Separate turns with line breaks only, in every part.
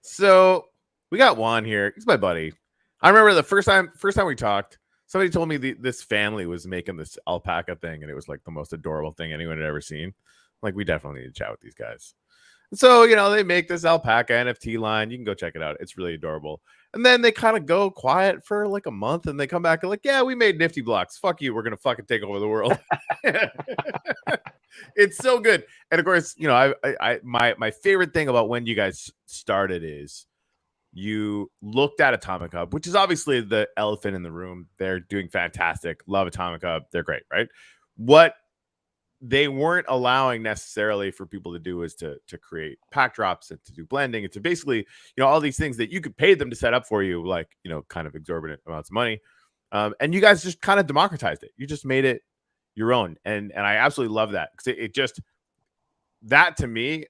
So we got Juan here. He's my buddy. I remember the first time we talked, somebody told me this family was making this alpaca thing, and it was like the most adorable thing anyone had ever seen. Like, we definitely need to chat with these guys. So, they make this alpaca NFT line. You can go check it out. It's really adorable. And then they kind of go quiet for like a month, and they come back and like, yeah, we made Nifty Blocks. Fuck you. We're going to fucking take over the world. It's so good. And of course, my favorite thing about when you guys started is you looked at Atomic Hub, which is obviously the elephant in the room. They're doing fantastic. Love Atomic Hub. They're great, right? What they weren't allowing necessarily for people to do is to create pack drops and to do blending and to basically, all these things that you could pay them to set up for you, like, kind of exorbitant amounts of money. And you guys just kind of democratized it. You just made it your own. And I absolutely love that, because it just, that to me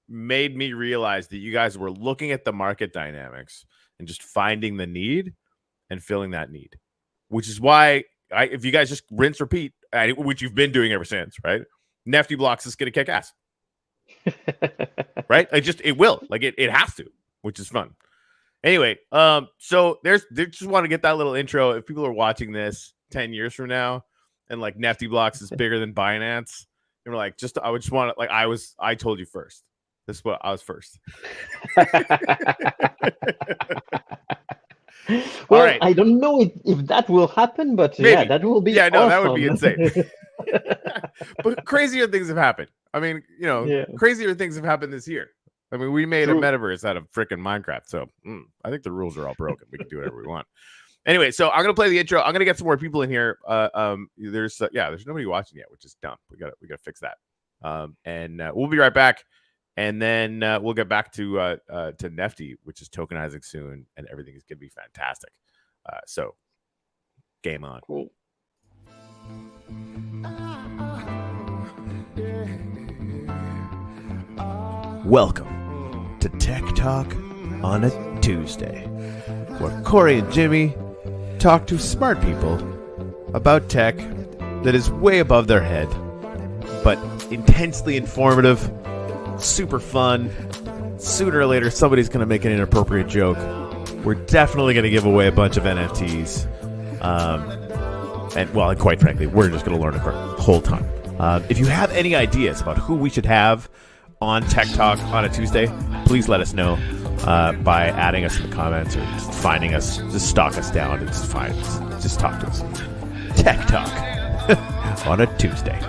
made me realize that you guys were looking at the market dynamics and just finding the need and filling that need, which is why if you guys just rinse, repeat, which you've been doing ever since, right? Nefty Blocks is going to kick ass, right? It will, like it has to, which is fun. Anyway, so they just want to get that little intro. If people are watching this 10 years from now and like Nefty Blocks is bigger than Binance, and we're like, I would just want to, like, I told you first. This is what I was first.
Well, right. I don't know if that will happen, but maybe. Yeah, that will be awesome.
That would be insane. But crazier things have happened. I mean, crazier things have happened this year. I mean, we made a metaverse out of freaking Minecraft, so I think the rules are all broken. We can do whatever we want. Anyway, so I'm gonna play the intro. I'm gonna get some more people in here. There's nobody watching yet, which is dumb. We gotta fix that. And we'll be right back. And then we'll get back to Nefty, which is tokenizing soon, and everything is going to be fantastic. So, game on.
Cool.
Welcome to Tech Talk on a Tuesday, where Corey and Jimmy talk to smart people about tech that is way above their head, but intensely informative. Super fun. Sooner or later, somebody's going to make an inappropriate joke. We're definitely going to give away a bunch of NFTs. And quite frankly, we're just going to learn a whole ton. If you have any ideas about who we should have on Tech Talk on a Tuesday, please let us know by adding us in the comments or just finding us. Just stalk us down. It's fine. Just talk to us. Tech Talk on a Tuesday.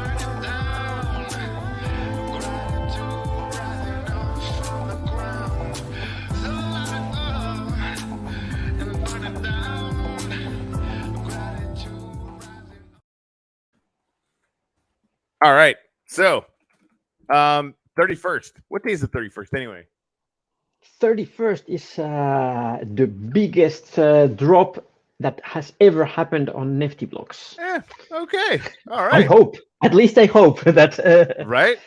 All right. So, 31st. What day is the 31st anyway?
31st is the biggest drop that has ever happened on Nefty Blocks.
Okay. All right.
I hope. At least I hope that.
Right?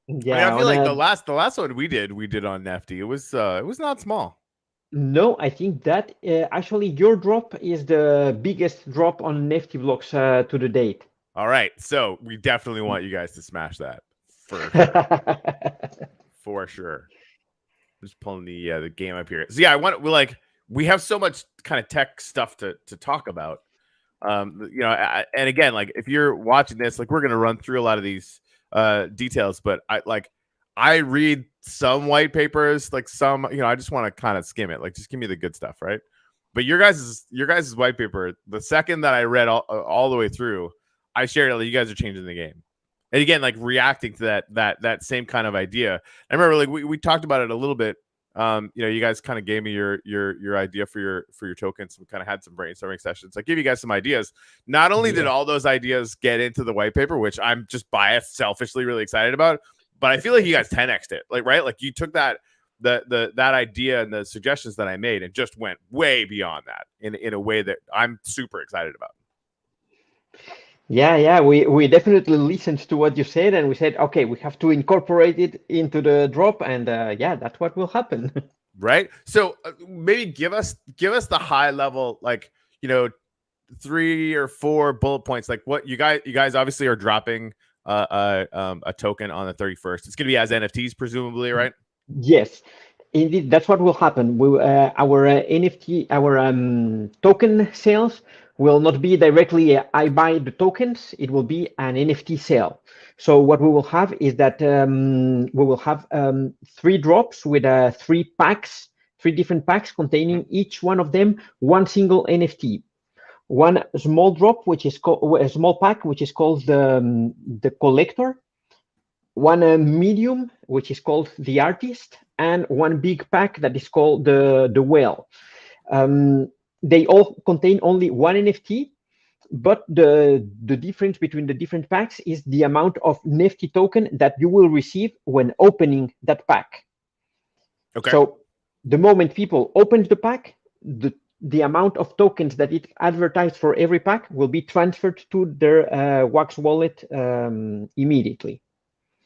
Yeah.
I feel like the last one we did on Nefty. It was not small.
No, I think that actually your drop is the biggest drop on Nefty Blocks to the date.
All right, so we definitely want you guys to smash that for sure. For sure. Just pulling the game up here. So yeah, we have so much kind of tech stuff to talk about. And again, like if you're watching this, like we're gonna run through a lot of these details, but I read some white papers, like some, I just want to kind of skim it, like just give me the good stuff, right? But your guys' white paper, the second that I read all the way through, I shared it. Like, you guys are changing the game, and again, like reacting to that same kind of idea. I remember, like we talked about it a little bit. You guys kind of gave me your idea for your tokens. We kind of had some brainstorming sessions. I gave you guys some ideas. Not only did all those ideas get into the white paper, which I'm just biased, selfishly really excited about, but I feel like you guys 10x'd it. Like, right? Like you took that idea and the suggestions that I made and just went way beyond that in a way that I'm super excited about.
Yeah, we definitely listened to what you said, and we said, okay, we have to incorporate it into the drop, and that's what will happen.
Right. So maybe give us the high level, like 3 or 4 bullet points, like what you guys obviously are dropping a token on the 31st. It's going to be as NFTs, presumably, right?
Yes. Indeed, that's what will happen. Our NFT, our token sales will not be directly I buy the tokens. It will be an NFT sale. So what we will have is that we will have 3 drops with 3 packs, 3 different packs containing each one of them one single NFT. One small drop, which is called a small pack, which is called the collector. One medium, which is called the artist, and one big pack that is called the whale. They all contain only one NFT, but the difference between the different packs is the amount of Nefty token that you will receive when opening that pack.
Okay.
So the moment people open the pack, the amount of tokens that it advertised for every pack will be transferred to their Wax wallet immediately.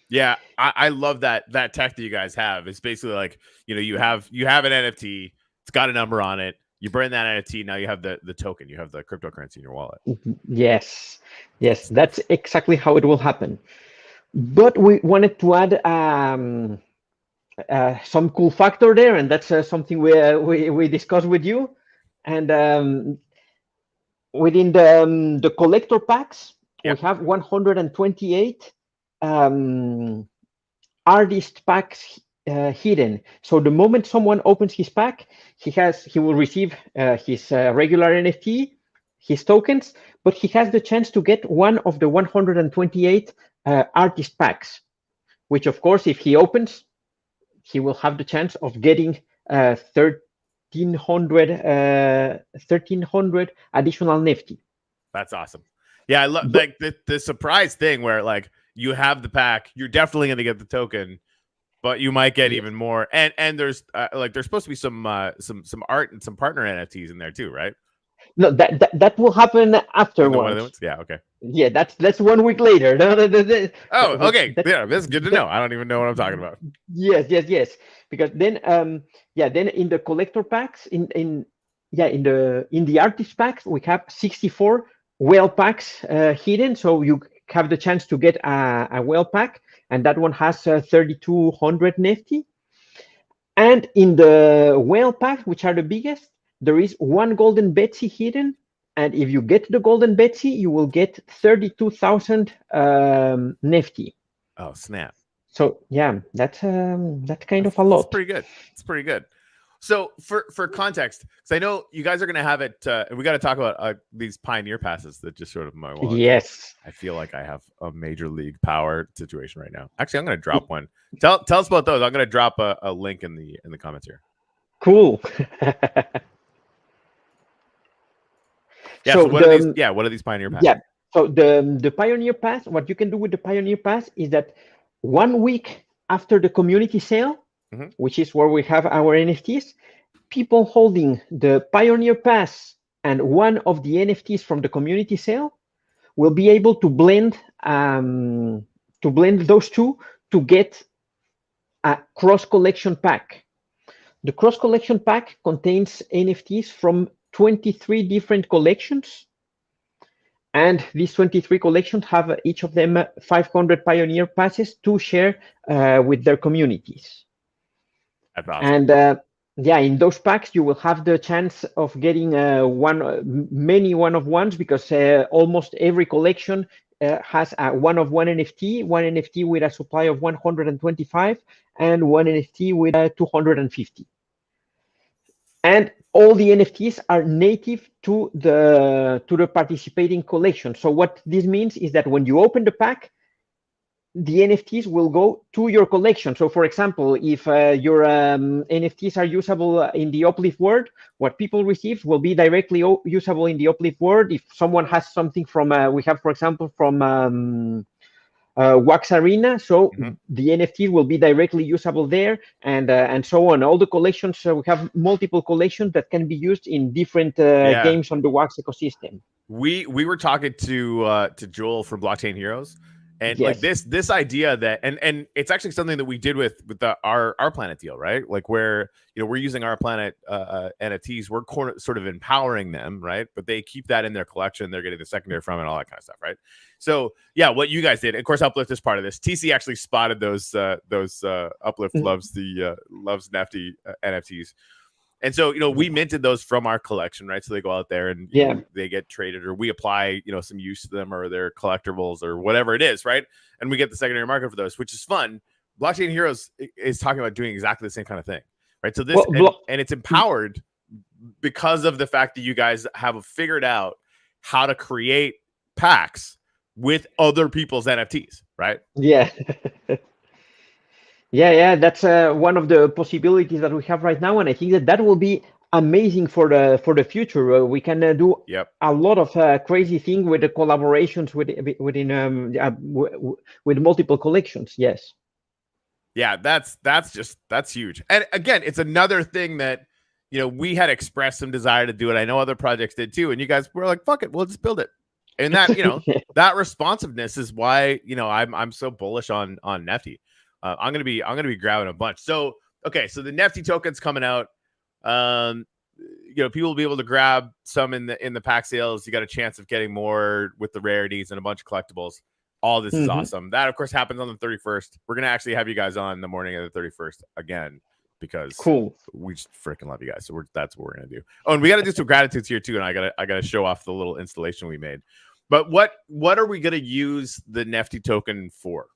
Yeah, I love that tech that you guys have. It's basically like, you have an NFT, it's got a number on it. You burn that NFT, now you have the token, you have the cryptocurrency in your wallet.
Yes, that's exactly how it will happen. But we wanted to add some cool factor there, and that's something we discussed with you. And within the collector packs,
Yep.
we have 128 artist packs hidden. So the moment someone opens his pack, he will receive his regular NFT, his tokens, but he has the chance to get one of the 128 artist packs, which of course, if he opens, he will have the chance of getting 1,300 additional Nefty.
That's awesome. Yeah, I love like the surprise thing where like you have the pack, you're definitely going to get the token, but you might get even more. And there's there's supposed to be some art and some partner NFTs in there too, right?
No, that will happen afterwards.
Yeah, okay.
Yeah, that's 1 week later.
Oh, okay. Yeah, that's good to know. I don't even know what I'm talking about.
Yes. Because then, then in the collector packs, in the artist packs, we have 64 whale packs hidden. So you have the chance to get a whale pack, and that one has 3,200 Nefty. And in the whale packs, which are the biggest, there is one golden Betsy hidden. And if you get the golden Betsy, you will get 32,000 Nefty.
Oh, snap.
So yeah, that's kind of a lot.
It's pretty good. So for context, because I know you guys are going to have it, and we got to talk about these Pioneer passes that just showed up in my wallet.
Yes.
I feel like I have a major league power situation right now. Actually, I'm going to drop one. Tell us about those. I'm going to drop a link in the comments here.
Cool.
Yeah. So what are these Pioneer passes?
Yeah. So the Pioneer Pass, what you can do with the Pioneer Pass is that 1 week after the community sale, which is where we have our NFTs, people holding the Pioneer Pass and one of the NFTs from the community sale will be able to blend those two to get a cross collection pack. The cross collection pack contains NFTs from 23 different collections. And these 23 collections have each of them 500 Pioneer passes to share with their communities.
That's awesome.
And in those packs, you will have the chance of getting many one-of-ones, because almost every collection has a one-of-one NFT, one NFT with a supply of 125, and one NFT with 250. And all the NFTs are native to the participating collection. So what this means is that when you open the pack, the NFTs will go to your collection. So for example, if your NFTs are usable in the Uplift world, what people receive will be directly usable in the Uplift world. If someone has something from, we have, for example, from Wax Arena, so the NFT will be directly usable there, and so on. All the collections, we have multiple collections that can be used in different games on the Wax ecosystem.
We were talking to Joel from Blockchain Heroes, And like
Yes.
this idea that and it's actually something that we did with our planet deal, right? Like where we're using our planet NFTs, we're sort of empowering them, right? But they keep that in their collection, they're getting the secondary from it and all that kind of stuff, right? So yeah, what you guys did, of course, Uplift is part of this. TC actually spotted those Uplift loves loves Nefty NFTs. And so, we minted those from our collection, right? So they go out there and they get traded, or we apply, some use to them, or their collectibles, or whatever it is, right? And we get the secondary market for those, which is fun. Blockchain Heroes is talking about doing exactly the same kind of thing, right? So this and it's empowered because of the fact that you guys have figured out how to create packs with other people's NFTs, right?
Yeah. Yeah, that's one of the possibilities that we have right now, and I think that will be amazing for the future. We can do a lot of crazy things with the collaborations with multiple collections. Yes.
Yeah, that's huge. And again, it's another thing that we had expressed some desire to do it. I know other projects did too, and you guys were like, "Fuck it, we'll just build it." And that that responsiveness is why I'm so bullish on Nefty. I'm gonna be grabbing a bunch. So okay, so the Nefty token's coming out. People will be able to grab some in the pack sales. You got a chance of getting more with the rarities and a bunch of collectibles. All this is awesome. That of course happens on the 31st. We're gonna actually have you guys on the morning of the 31st again because we just freaking love you guys. So that's what we're gonna do. Oh, and we got to do some gratitudes here too. And I gotta show off the little installation we made. But what are we gonna use the Nefty token for?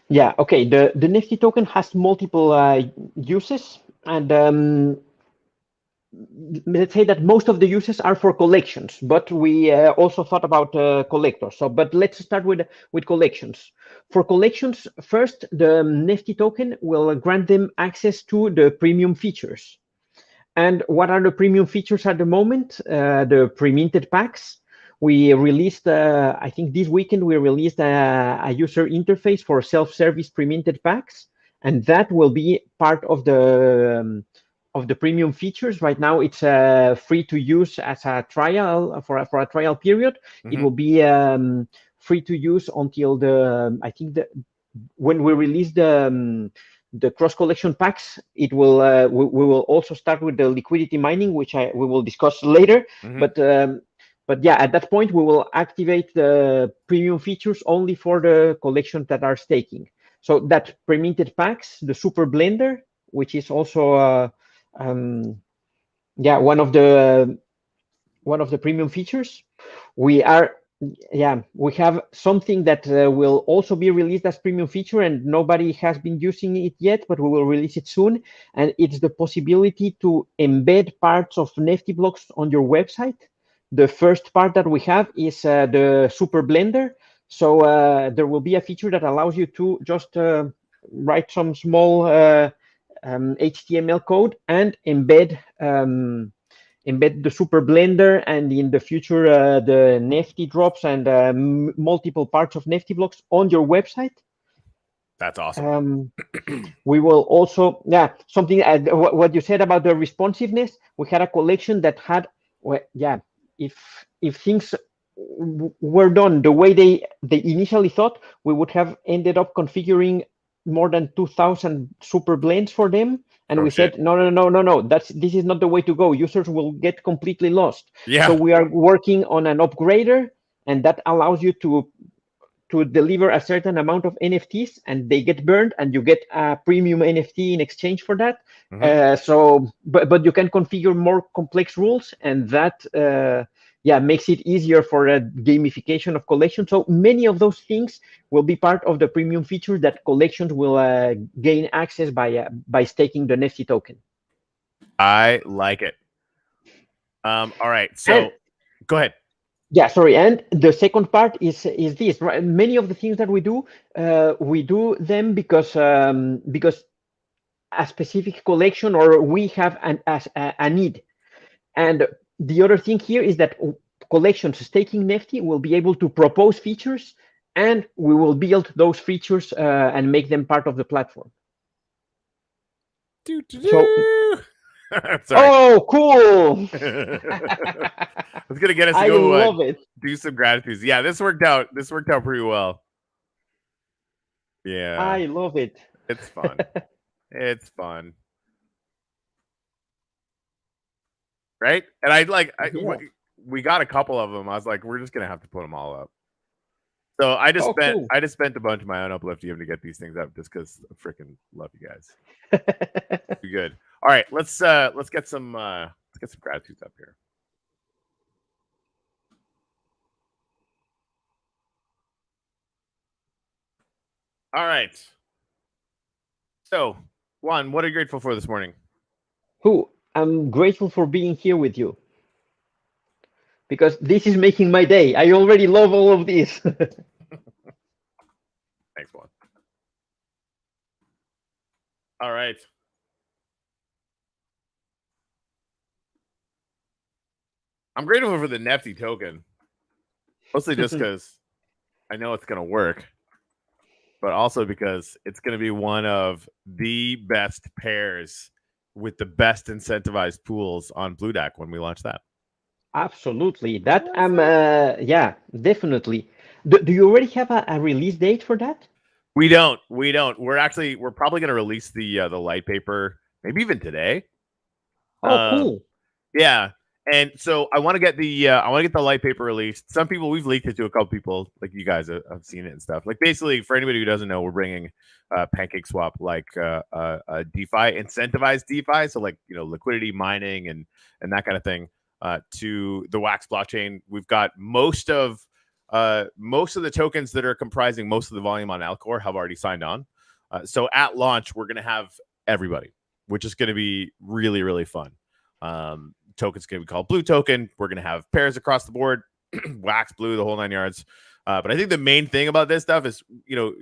Yeah, okay. The Nefty token has multiple uses, and let's say that most of the uses are for collections, but we also thought about collectors. But let's start with collections. For collections, first, the Nefty token will grant them access to the premium features. And what are the premium features at the moment? The pre-minted packs. We released, I think this weekend, we released a user interface for self-service pre-minted packs, and that will be part of the premium features. Right now, it's free to use as a trial for a trial period. It will be free to use until when we release the cross collection packs. It will we will also start with the liquidity mining, which we will discuss later. But yeah, at that point, we will activate the premium features only for the collections that are staking. So that pre-minted packs, the Super Blender, which is also one of the premium features. We have something that will also be released as premium feature, and nobody has been using it yet, but we will release it soon. And it's the possibility to embed parts of Nefty Blocks on your website. The first part that we have is the Super Blender. So there will be a feature that allows you to just write some small HTML code and embed the Super Blender, and in the future the Nefty drops and multiple parts of Nefty Blocks on your website.
That's awesome.
We will also something what you said about the responsiveness. We had a collection that had if things were done the way they initially thought, we would have ended up configuring more than 2,000 super blends for them, and we said no, this is not the way to go. Users will get completely lost. So we are working on an upgrader, and that allows you to deliver a certain amount of NFTs, and they get burned, and you get a premium NFT in exchange for that. But you can configure more complex rules, and that makes it easier for a gamification of collection. So many of those things will be part of the premium feature that collections will gain access by staking the Nefty token.
I like it. All right, so go ahead.
Yeah, sorry. And the second part is this, right? Many of the things that we do them because a specific collection, or we have a need. And the other thing here is that collections staking Nefty will be able to propose features, and we will build those features and make them part of the platform. Oh, cool!
It's gonna get us to go do some gratitudes. Yeah, this worked out pretty well. Yeah,
I love it.
it's fun. It's fun, right? And
Yeah.
we got a couple of them. I was like, we're just gonna have to put them all up. So I just
Oh, cool.
spent a bunch of my own uplifting to get these things up just because I freaking love you guys. Be good. All right, let's get some gratitudes up here. All right. So, Juan, what are you grateful for this morning?
Who? I'm grateful for being here with you because this is making my day. I already love all of this.
Thanks, Juan. All right. I'm grateful for the Nefty token, mostly just because I know it's going to work, but also because it's going to be one of the best pairs with the best incentivized pools on Blue Deck when we launch that.
Absolutely. That yeah, definitely. Do you already have a release date for that?
We don't. We're probably going to release the light paper maybe even today.
Oh, cool.
Yeah. And so I want to get the light paper released. Some people, we've leaked it to a couple people, like you guys have seen it and stuff. Like basically, for anybody who doesn't know, we're bringing Pancake Swap like DeFi, incentivized DeFi, so like liquidity mining and that kind of thing to the Wax blockchain. We've got most of the tokens that are comprising most of the volume on Alcor have already signed on. So at launch, we're going to have everybody, which is going to be really, really fun. Token's going to be called Blue Token. We're going to have pairs across the board, Wax, Blue, the whole 9 yards. But I think the main thing about this stuff is,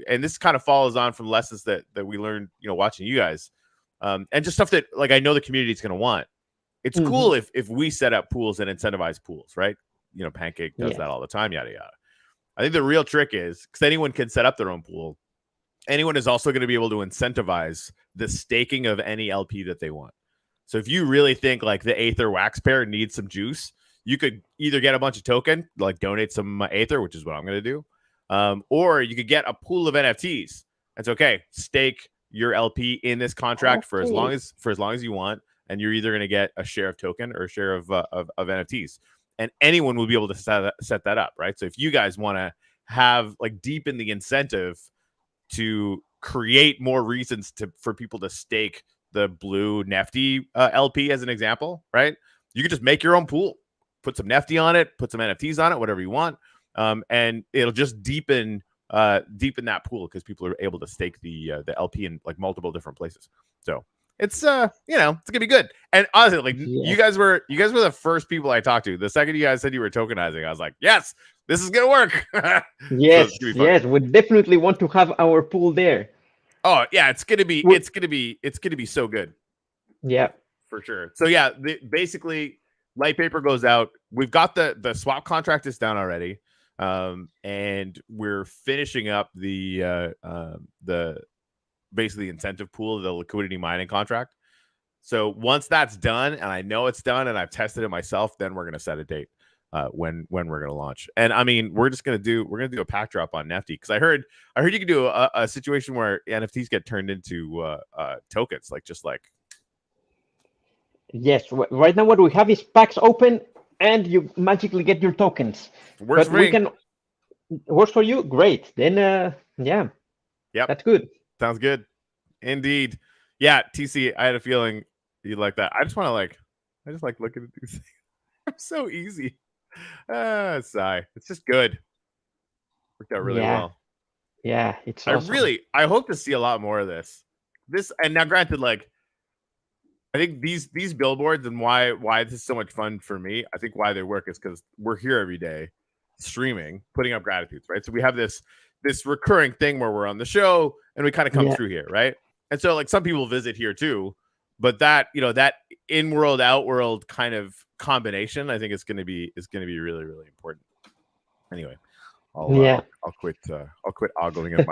and this kind of follows on from lessons that we learned, watching you guys, and just stuff that like I know the community is going to want. It's cool if we set up pools and incentivize pools, right? Pancake does that all the time, yada yada. I think the real trick is because anyone can set up their own pool. Anyone is also going to be able to incentivize the staking of any LP that they want. So if you really think like the Aether Wax pair needs some juice, you could either get a bunch of token, like donate some Aether, which is what I'm going to do, or you could get a pool of NFTs. That's okay. Stake your LP in this contract for as long as you want, and you're either going to get a share of token or a share of NFTs. And anyone will be able to set that up, right? So if you guys want to have like deepen the incentive to create more reasons for people to stake the Blue Nefty LP as an example, right? You could just make your own pool, put some Nefty on it, put some NFTs on it, whatever you want, and it'll just deepen that pool because people are able to stake the LP in like multiple different places. So it's it's gonna be good. And honestly, like you guys were the first people I talked to. The second you guys said you were tokenizing, I was like, yes, this is gonna work.
Yes, yes, we definitely want to have our pool there.
Oh yeah, it's gonna be so good.
Yeah,
for sure. So yeah, basically, light paper goes out. We've got the swap contract is down already, and we're finishing up the basically incentive pool, the liquidity mining contract. So once that's done, and I know it's done, and I've tested it myself, then we're gonna set a date. When we're gonna launch, and I mean we're gonna do a pack drop on Nefty because I heard you could do a situation where NFTs get turned into tokens,
yes. Right now, what we have is packs open, and you magically get your tokens.
Works for me.
Works for you, great. Then yeah, that's good.
Sounds good, indeed. Yeah, TC, I had a feeling you'd like that. I just like looking at these things. They're so easy. Sigh. It's just good. Worked out really well.
Yeah, it's awesome.
I hope to see a lot more of this. And now granted, like I think these billboards and why this is so much fun for me, I think why they work is because we're here every day streaming, putting up gratitudes, right? So we have this recurring thing where we're on the show and we kind of come through here, right? And so like some people visit here too, but that that in-world out-world kind of combination I think is going to be really, really important. Anyway, I'll quit ogling at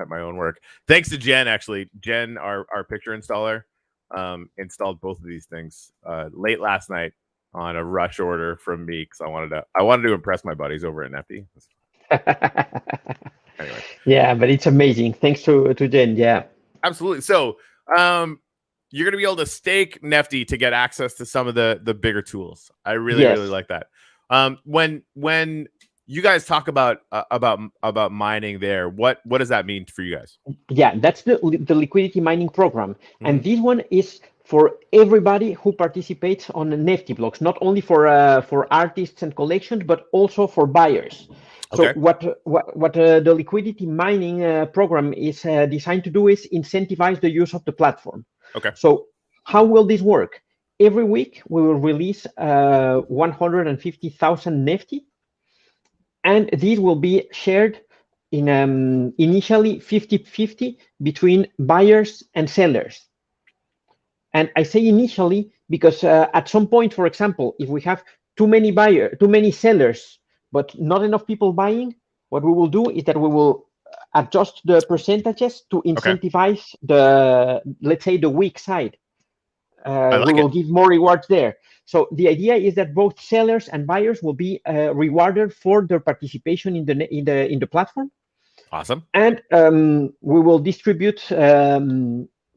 my own work. Thanks to Jen, actually. Jen, our picture installer, installed both of these things late last night on a rush order from me because I wanted to impress my buddies over at Nefty. Anyway.
Yeah, but it's amazing. Thanks to Jen. Yeah.
Absolutely. So you're gonna be able to stake Nefty to get access to some of the bigger tools. I really
Yes.
like that. When you guys talk about mining there, what does that mean for you guys?
Yeah, that's the liquidity mining program, and
Mhm.
this one is for everybody who participates on Nefty blocks, not only for artists and collections, but also for buyers. So
Okay.
what the liquidity mining program is designed to do is incentivize the use of the platform.
Okay.
So how will this work? Every week we will release 150,000 Nefty, and these will be shared in initially 50-50 between buyers and sellers. And I say initially because at some point, for example, if we have too many sellers, but not enough people buying, what we will do is that we will adjust the percentages to
Okay.
incentivize the, let's say, the weak side.
I
We
like
will
it.
give more rewards there. So the idea is that both sellers and buyers will be rewarded for their participation in the platform,
Awesome.
and we will distribute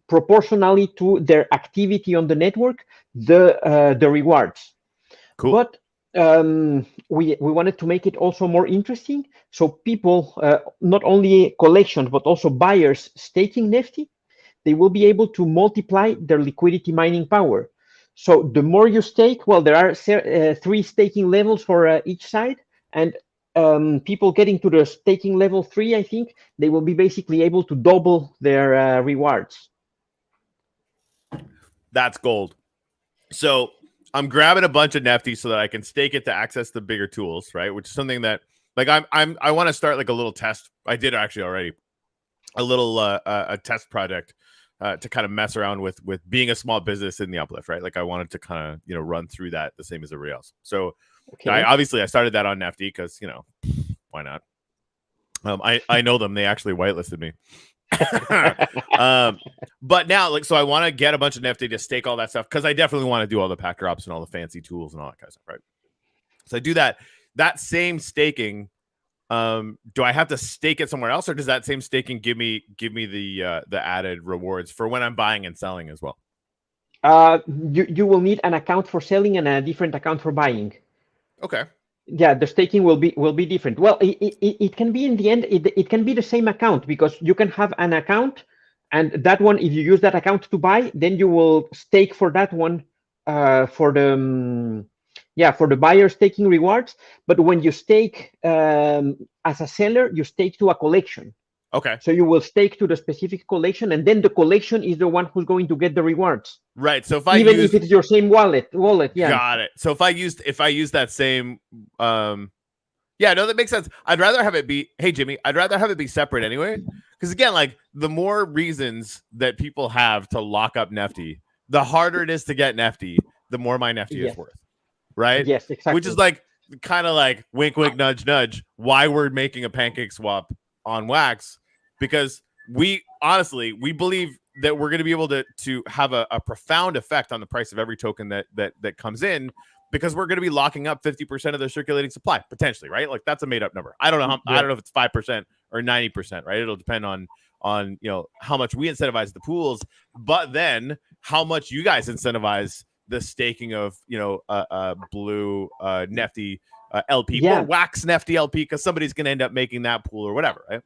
proportionally to their activity on the network the rewards.
Cool.
But we wanted to make it also more interesting, so people, not only collections but also buyers staking Nefty, they will be able to multiply their liquidity mining power. So the more you stake, well, there are 3 staking levels for each side, and people getting to the staking level 3, I think, they will be basically able to double their rewards.
That's gold. So I'm grabbing a bunch of Nefty so that I can stake it to access the bigger tools, right? Which is something that, like, I want to start like a little test. I did actually already a little a test project to kind of mess around with being a small business in the uplift, right? Like I wanted to kind of run through that the same as everybody else. So
Okay.
I started that on Nefty because why not? I know them. They actually whitelisted me. But now, like, so I want to get a bunch of Nefty to stake all that stuff because I definitely want to do all the pack drops and all the fancy tools and all that kind of stuff, right? So I do that same staking. Do I have to stake it somewhere else, or does that same staking give me the added rewards for when I'm buying and selling as well?
You will need an account for selling and a different account for buying.
Okay.
Yeah, the staking will be different. Well, it can be, in the end, it can be the same account, because you can have an account, and that one, if you use that account to buy, then you will stake for that one, for the buyer staking rewards. But when you stake as a seller, you stake to a collection.
Okay.
So you will stake to the specific collection, and then the collection is the one who's going to get the rewards.
Right. So if
if it's your same wallet, yeah.
Got it. So if I use that same yeah, no, that makes sense. I'd rather have it be, hey Jimmy, I'd rather have it be separate anyway. Because again, like, the more reasons that people have to lock up Nefty, the harder it is to get Nefty, the more my Nefty
Yes.
is worth. Right?
Yes, exactly.
Which is like kind of like wink, wink, nudge, nudge, why we're making a pancake swap on Wax, because we believe that we're going to be able to have a profound effect on the price of every token that comes in, because we're going to be locking up 50% of the circulating supply potentially, right? Like, that's a made up number. I don't know I don't know if it's 5% or 90%, right? It'll depend on how much we incentivize the pools, but then how much you guys incentivize the staking of blue Nefty LP or Wax Nefty LP, because somebody's going to end up making that pool or whatever, right?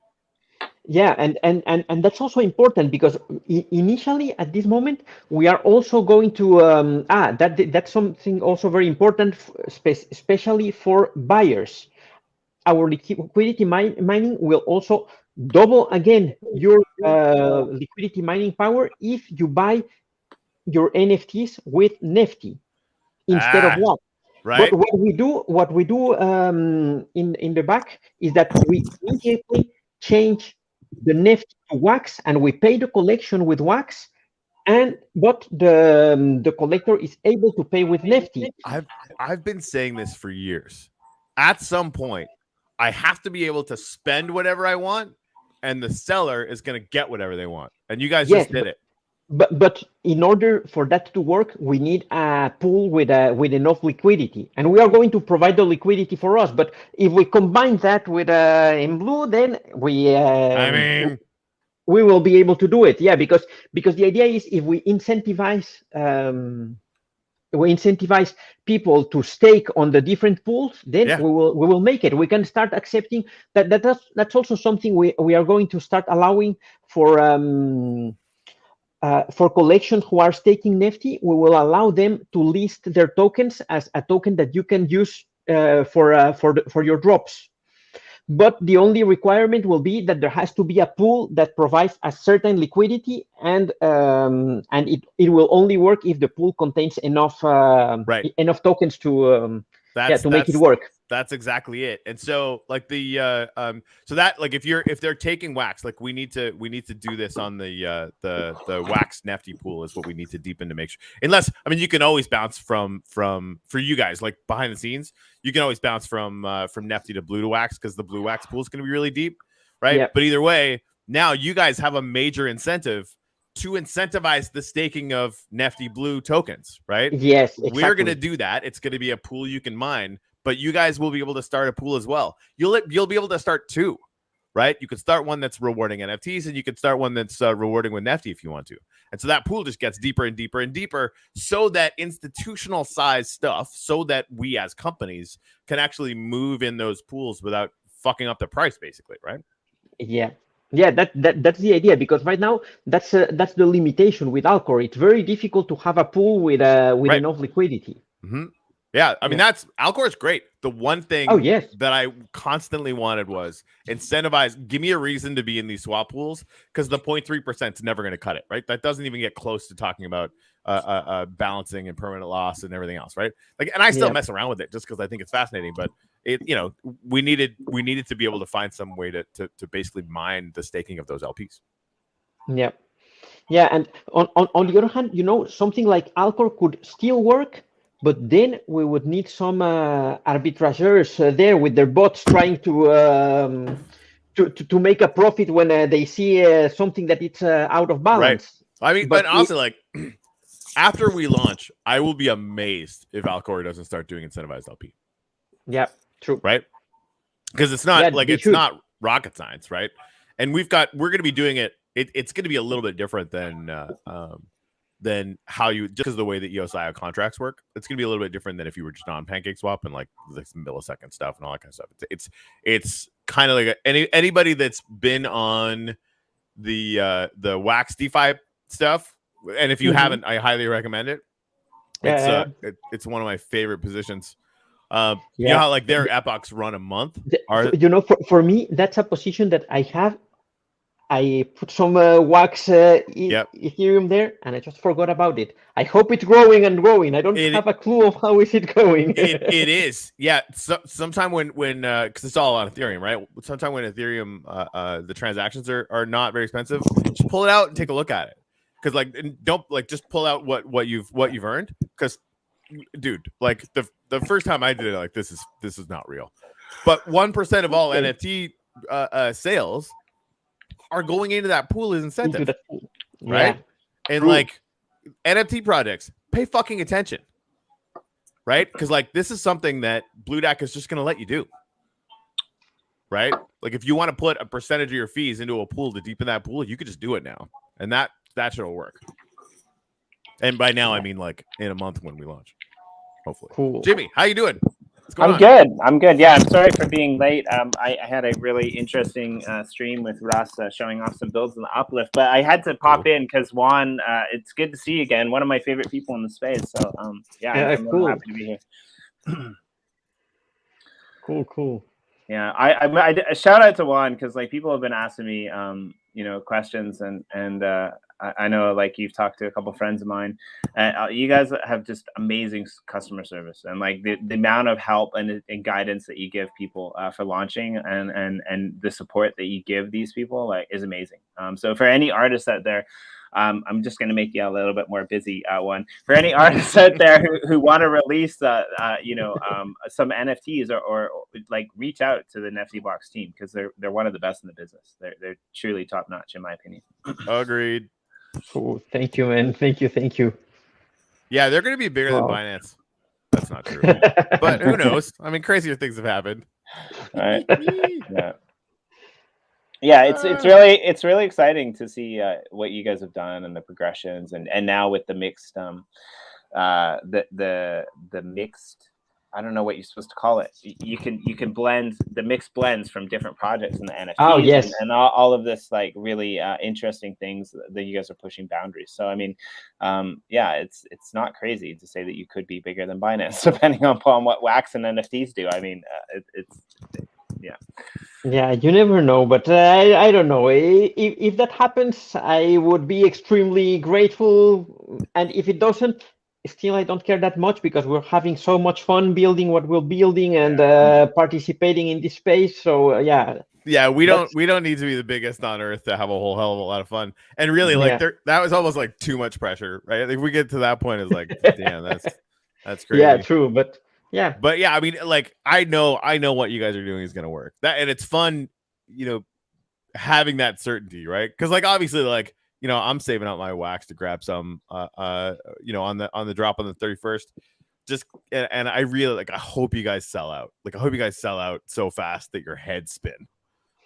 Yeah, and that's also important, because initially, at this moment, we are also going to that's something also very important, especially for buyers. Our liquidity mining will also double again your liquidity mining power if you buy your NFTs with Nefty instead of Wax.
Right.
But what we do in the back is that we immediately change the Nefty to Wax, and we pay the collection with Wax, but the collector is able to pay with Nefty.
I've been saying this for years. At some point, I have to be able to spend whatever I want, and the seller is going to get whatever they want. And you guys just did it.
But in order for that to work, we need a pool with enough liquidity, and we are going to provide the liquidity for us. But if we combine that with in blue, then
I mean,
we will be able to do it. Yeah, because the idea is if we incentivize people to stake on the different pools, then
yeah.
we will make it. We can start accepting that's also something we are going to start allowing for collections who are staking Nifty. We will allow them to list their tokens as a token that you can use for your drops. But the only requirement will be that there has to be a pool that provides a certain liquidity, and it will only work if the pool contains enough
Right.
enough tokens to make it work.
That's exactly it. And so like so that like if they're taking wax, like we need to do this on the wax Nefty pool is what we need to deepen to make sure. Unless, I mean, you can always bounce from for you guys, like behind the scenes, you can always bounce from Nefty to blue to wax, because the blue wax pool is going to be really deep, right?
Yep.
But either way, now you guys have a major incentive to incentivize the staking of Nefty blue tokens, right?
Yes, exactly.
We're going to do that. It's going to be a pool you can mine, but you guys will be able to start a pool as well. You'll be able to start two, right? You could start one that's rewarding NFTs, and you could start one that's rewarding with Nefty if you want to. And so that pool just gets deeper and deeper and deeper, so that institutional size stuff, so that we as companies can actually move in those pools without fucking up the price, basically, right?
Yeah, that's the idea, because right now that's the limitation with Alcor. It's very difficult to have a pool with
Right.
enough liquidity.
Mm-hmm. Yeah, I mean, that's Alcor is great. The one thing that I constantly wanted was incentivize. Give me a reason to be in these swap pools, because the 0.3% is never going to cut it, right? That doesn't even get close to talking about balancing and permanent loss and everything else, right? Like, and I still mess around with it just because I think it's fascinating. But we needed to be able to find some way to basically mine the staking of those LPs.
Yeah, and on the other hand, something like Alcor could still work. But then we would need some arbitrageurs there with their bots trying to make a profit when they see something that it's out of balance.
Right. I mean, but also, like, after we launch, I will be amazed if Alcor doesn't start doing incentivized LP.
Yeah, true.
Right? Because it's not it's not rocket science, right? And we're going to be doing it. It's going to be a little bit different than how you, just because of the way that EOSIO contracts work. It's going to be a little bit different than if you were just on PancakeSwap and like this millisecond stuff and all that kind of stuff. It's kind of like anybody that's been on the Wax DeFi stuff, and if you haven't, I highly recommend it. It's one of my favorite positions. You know how like their epochs run a month?
For me, that's a position that I have. I put some wax Ethereum there, and I just forgot about it. I hope it's growing and growing. I don't have a clue of how is it going.
It is. Yeah. So, sometime when because it's all on Ethereum, right? Sometime when Ethereum, the transactions are not very expensive, just pull it out and take a look at it. Because like, don't like just pull out what you've earned. Because, dude, like the first time I did it, like this is not real. But 1% of all NFT sales are going into that pool as incentive, right? And like NFT projects, pay fucking attention, right? Because like this is something that Blue Deck is just going to let you do, right? Like if you want to put a percentage of your fees into a pool to deepen that pool, you could just do it now, and that should all work. And by now, I mean like in a month when we launch, hopefully.
Cool.
Jimmy, how you doing?
I'm good. Yeah, I'm sorry for being late. I had a really interesting stream with Russ showing off some builds in the uplift, but I had to pop in because Juan, it's good to see you again. One of my favorite people in the space. So I'm really happy to be here.
Cool.
Yeah, I shout out to Juan because like people have been asking me questions and I know like you've talked to a couple friends of mine. You guys have just amazing customer service, and like the amount of help and guidance that you give people for launching and the support that you give these people like is amazing. So for any artists out there, I'm just going to make you a little bit more busy. One for any artists out there who want to release some NFTs or like reach out to the Nefty Blocks team because they're one of the best in the business. They're truly top notch in my opinion.
Agreed.
Oh, thank you, man. Thank you.
Yeah, they're going to be bigger than
Wow.
Binance. That's not true, but who knows? I mean, crazier things have happened.
Right. Yeah, it's really exciting to see what you guys have done and the progressions, and now with the mixed the mixed, I don't know what you're supposed to call it. You can blend the mixed blends from different projects and the NFTs
Oh, yes.
and all of this like really interesting things that you guys are pushing boundaries. So I mean, yeah, it's not crazy to say that you could be bigger than Binance depending upon what Wax and NFTs do. I mean, yeah.
Yeah, you never know, but I don't know. If that happens, I would be extremely grateful. And if it doesn't, still I don't care that much because we're having so much fun building what we're building and participating in this space. So yeah.
Yeah, we don't need to be the biggest on earth to have a whole hell of a lot of fun. And really, like that was almost like too much pressure, right? If we get to that point, it's like, damn, that's crazy.
Yeah, true, but yeah.
But yeah, I mean, like I know what you guys are doing is gonna work. And it's fun, having that certainty, right? Because like obviously, like I'm saving out my wax to grab some, on the drop on the 31st. Just and I really like. I hope you guys sell out. Like I hope you guys sell out so fast that your heads spin,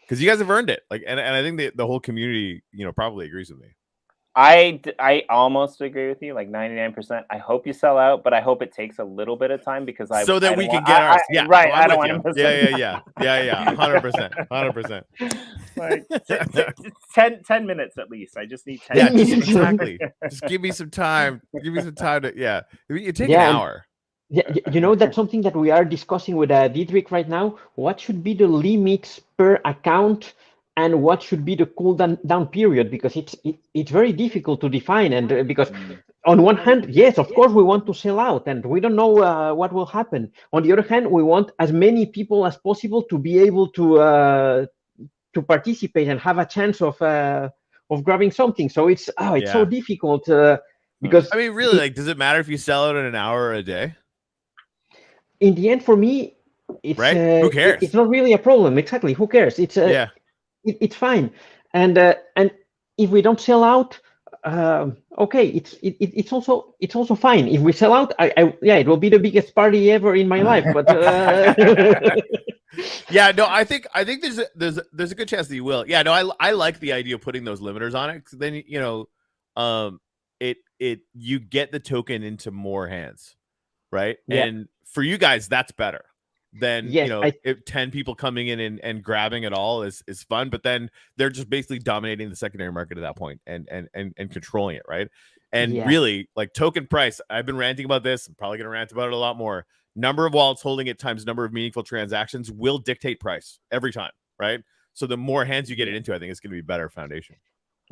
because you guys have earned it. Like and I think the whole community, probably agrees with me.
I almost agree with you, like 99%. I hope you sell out, but I hope it takes a little bit of time because we can
get ours. Yeah,
right.
I
don't want to miss it.
Yeah. 100%.
Like 10 minutes at least. I just need 10 minutes.
Exactly. Just give me some time. Give me some time to You take an hour.
Yeah, that's something that we are discussing with Diederick right now. What should be the limits per account? And what should be the cool down period? Because it's very difficult to define. And because on one hand, yes, of course, we want to sell out and we don't know what will happen. On the other hand, we want as many people as possible to be able to participate and have a chance of grabbing something. So it's so difficult because
I mean, really, like, does it matter if you sell it in an hour or a day?
In the end, for me, it's
right. Who cares?
It's not really a problem. Exactly. Who cares? It's it's fine, and if we don't sell out, okay, it's also fine. If we sell out, it will be the biggest party ever in my life. But
yeah, no, I think there's a good chance that you will. Yeah, no, I like the idea of putting those limiters on it, because then you get the token into more hands, right? Yeah. And for you guys, that's better. Then if 10 people coming in and grabbing it all is fun, but then they're just basically dominating the secondary market at that point and controlling it, right? And really, like, token price, I've been ranting about this. I'm probably gonna rant about it a lot more. Number of wallets holding it times number of meaningful transactions will dictate price every time, right? So the more hands you get it into, I think it's gonna be better foundation.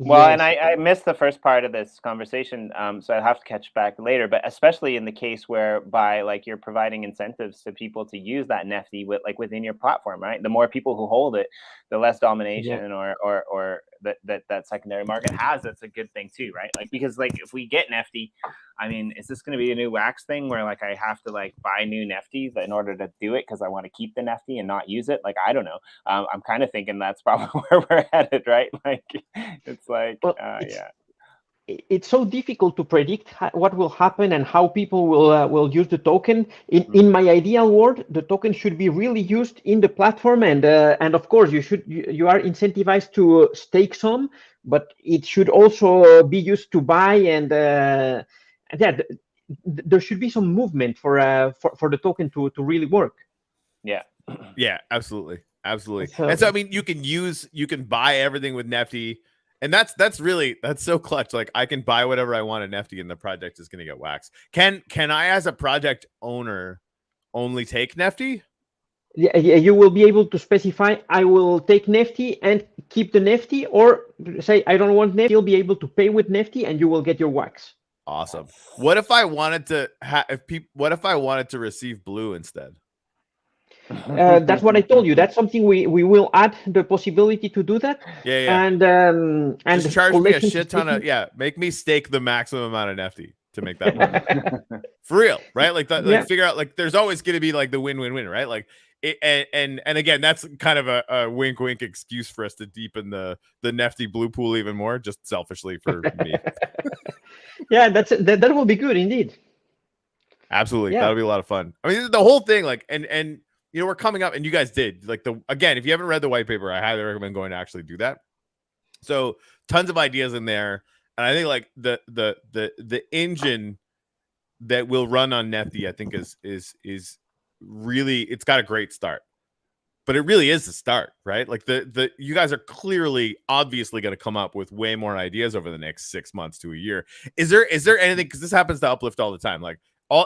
Well, and I missed the first part of this conversation, so I have to catch back later. But especially in the case whereby, like, you're providing incentives to people to use that Nefty within your platform, right? The more people who hold it, the less domination or that secondary market has. That's a good thing too, right? Like, because like if we get Nefty, I mean, is this going to be a new Wax thing where like I have to like buy new Nefties in order to do it because I want to keep the Nefty and not use it? Like, I don't know. I'm kind of thinking that's probably where we're headed, right? Like, it's like,
it's so difficult to predict what will happen and how people will use the token. In my ideal world, the token should be really used in the platform, and of course you are incentivized to stake some, but it should also be used to buy, and there should be some movement for the token to really work.
Yeah, absolutely. And so I mean, you can buy everything with Nefty. And that's so clutch. Like, I can buy whatever I want in Nefty and the project is going to get waxed. Can I, as a project owner, only take Nefty?
Yeah, you will be able to specify, I will take Nefty and keep the Nefty, or say, I don't want Nefty, you'll be able to pay with Nefty and you will get your wax.
Awesome. What if I wanted to receive blue instead?
That's what I told you. That's something we will add the possibility to do that.
Yeah. And
just
charge me a shit ton of make me stake the maximum amount of Nefty. to make that work. For real, right? Like that, like figure out like there's always going to be like the win-win-win, right? Like it, and again, that's kind of a wink excuse for us to deepen the Nefty blue pool even more, just selfishly for me.
Yeah, that will be good indeed.
Absolutely, that'll be a lot of fun. I mean, the whole thing, like, and you know, we're coming up, and you guys did like again, if you haven't read the white paper, I highly recommend going to actually do that. So tons of ideas in there, and I think like the engine that will run on Nefty, I think is really, it's got a great start, but it really is the start, right? Like you guys are clearly, obviously going to come up with way more ideas over the next 6 months to a year. Is there anything, because this happens to Uplift all the time, like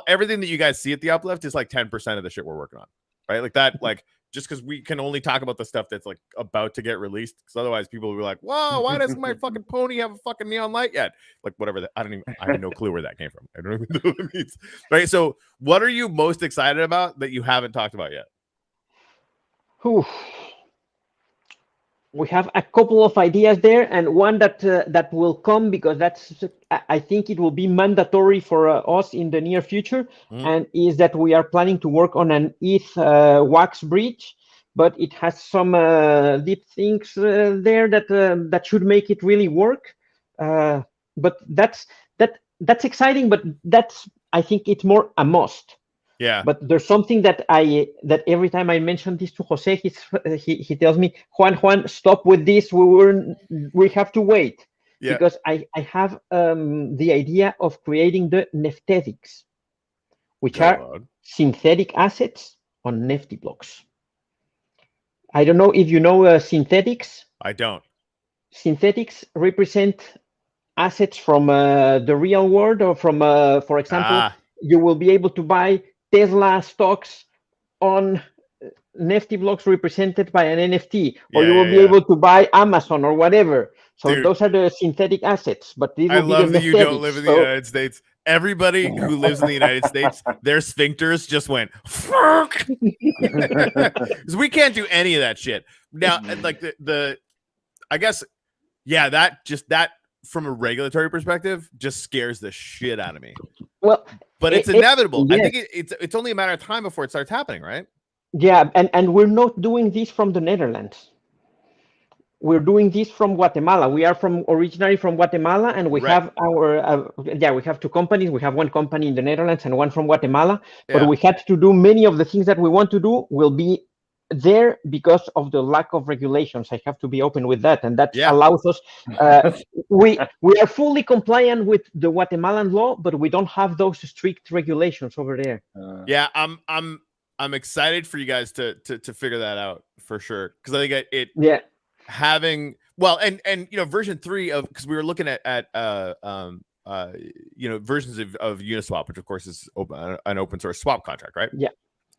everything that you guys see at the Uplift is like 10% of the shit we're working on, right? Like that, like just because we can only talk about the stuff that's like about to get released, because otherwise people will be like, whoa, why doesn't my fucking pony have a fucking neon light yet? Like whatever that, I have no clue where that came from. I don't even know what it means. Right. So what are you most excited about that you haven't talked about yet?
We have a couple of ideas there, and one that will come, because I think it will be mandatory for us in the near future, and is that we are planning to work on an ETH wax bridge, but it has some deep things there that should make it really work. But that's exciting, but I think it's more a must.
Yeah.
But there's something that every time I mention this to Jose, he tells me, Juan, stop with this. We have to wait. Yeah. Because I have the idea of creating the Neftetics, which are synthetic assets on Nefty blocks. I don't know if you know synthetics.
I don't.
Synthetics represent assets from the real world, or from, for example, you will be able to buy Tesla stocks on Nefty blocks represented by an NFT, or you will be able to buy Amazon or whatever. So dude, those are the synthetic assets. But these
I love that you don't live in the United States. Everybody who lives in the United States, their sphincters just went fuck. Because we can't do any of that shit now. Like I guess, yeah, that from a regulatory perspective just scares the shit out of me.
Well,
but it's inevitable. Yes. I think it's only a matter of time before it starts happening, right?
Yeah, and we're not doing this from the Netherlands. We're doing this from Guatemala. We are originally from Guatemala, and we have our we have two companies. We have one company in the Netherlands and one from Guatemala. But we had to do many of the things that we want to do will be there because of the lack of regulations. I have to be open with that, and that allows us. We are fully compliant with the Guatemalan law, but we don't have those strict regulations over there.
Yeah, I'm excited for you guys to figure that out for sure, because I think it having and you know, version 3 of, because we were looking at you know, versions of Uniswap, which of course is an open source swap contract, right?
Yeah.